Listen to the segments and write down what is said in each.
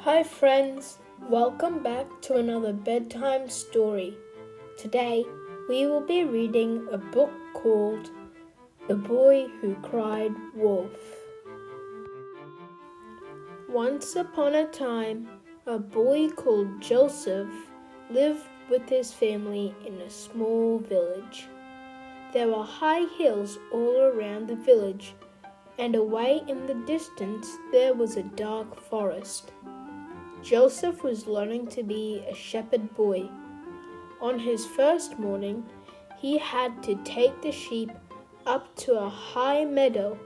Hi friends, welcome back to another bedtime story. Today we will be reading a book called The Boy Who Cried Wolf. Once upon a time, a boy called Joseph lived with his family in a small village. There were high hills all around the village, and away in the distance there was a dark forest. Joseph was learning to be a shepherd boy. On his first morning, he had to take the sheep up to a high meadow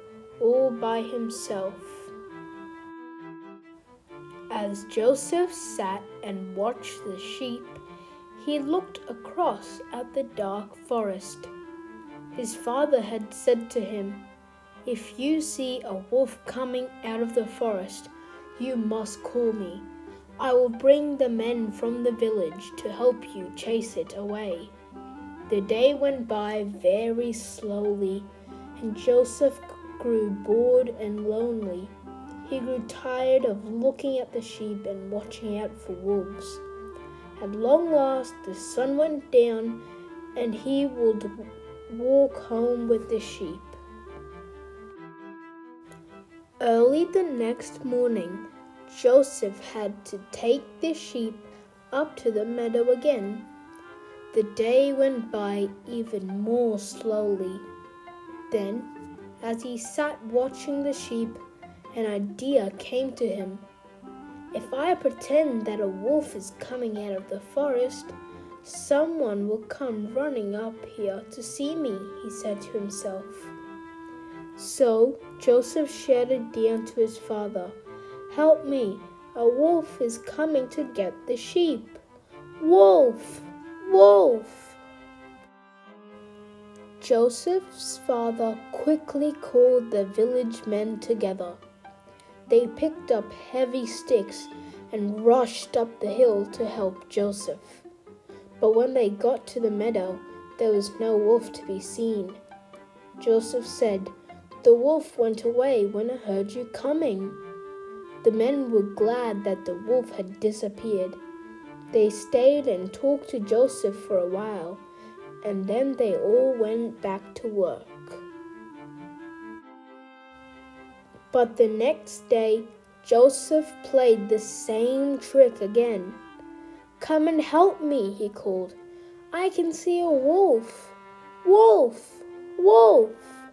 all by himself. As Joseph sat and watched the sheep, he looked across at the dark forest. His father had said to him, "If you see a wolf coming out of the forest, you must call me. I will bring the men from the village to help you chase it away." The day went by very slowly, and Joseph grew bored and lonely. He grew tired of looking at the sheep and watching out for wolves. At long last, the sun went down, and he would walk home with the sheep. Early the next morning, Joseph had to take the sheep up to the meadow again. The day went by even more slowly. Then, as he sat watching the sheep, an idea came to him. "If I pretend that a wolf is coming out of the forest, someone will come running up here to see me," he said to himself. So Joseph shouted down to his father, "Help me, a wolf is coming to get the sheep. Wolf! Wolf!" Joseph's father quickly called the village men together. They picked up heavy sticks and rushed up the hill to help Joseph. But when they got to the meadow, there was no wolf to be seen. Joseph said, "The wolf went away when I heard you coming." The men were glad that the wolf had disappeared. They stayed and talked to Joseph for a while, and then they all went back to work. But the next day, Joseph played the same trick again. "Come and help me," he called. "I can see a wolf. Wolf! Wolf!"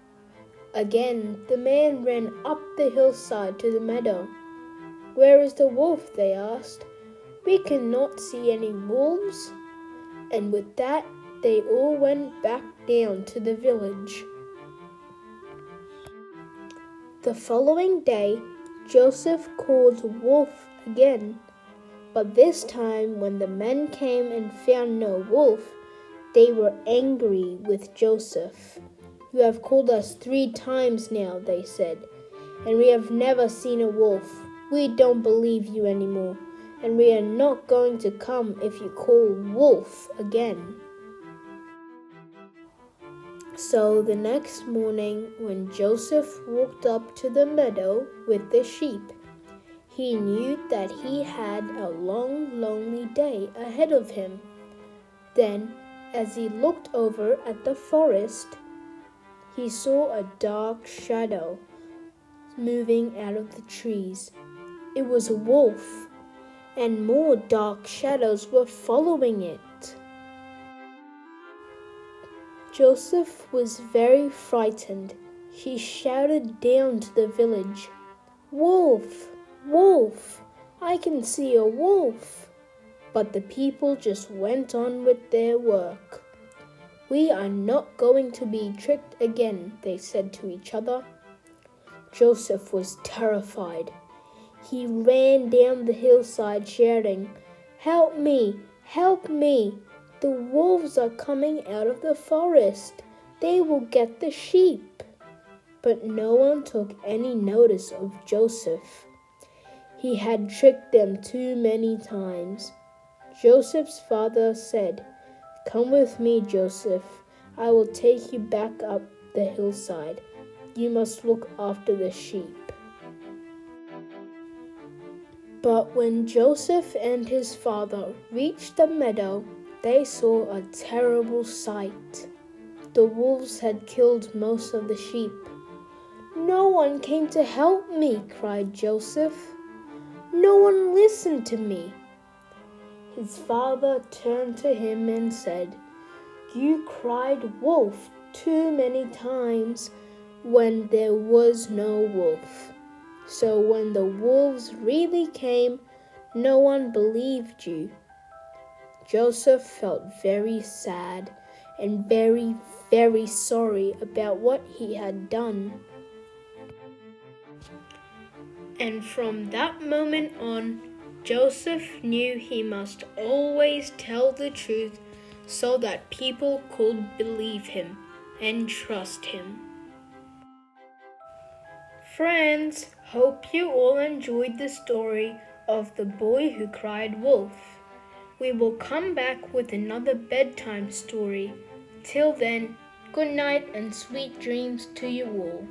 Again, the man ran up the hillside to the meadow. "Where is the wolf?" they asked. "We cannot see any wolves." And with that, they all went back down to the village. The following day, Joseph called wolf again. But this time, when the men came and found no wolf, they were angry with Joseph. "You have called us 3 times now," they said, "and we have never seen a wolf. We don't believe you anymore, and we are not going to come if you call wolf again." So the next morning, when Joseph walked up to the meadow with the sheep, he knew that he had a long, lonely day ahead of him. Then, as he looked over at the forest, he saw a dark shadow moving out of the trees. It was a wolf, and more dark shadows were following it. Joseph was very frightened. He shouted down to the village, "Wolf! Wolf! I can see a wolf!" But the people just went on with their work. "We are not going to be tricked again," they said to each other. Joseph was terrified. He ran down the hillside shouting, "Help me! Help me! The wolves are coming out of the forest. They will get the sheep." But no one took any notice of Joseph. He had tricked them too many times. Joseph's father said, "Come with me, Joseph. I will take you back up the hillside. You must look after the sheep." But when Joseph and his father reached the meadow, they saw a terrible sight. The wolves had killed most of the sheep. "No one came to help me," cried Joseph. "No one listened to me." His father turned to him and said, "You cried wolf too many times when there was no wolf. So when the wolves really came, no one believed you." Joseph felt very sad and very, very sorry about what he had done. And from that moment on, Joseph knew he must always tell the truth so that people could believe him and trust him. Friends, hope you all enjoyed the story of the boy who cried wolf. We will come back with another bedtime story. Till then, good night and sweet dreams to you all.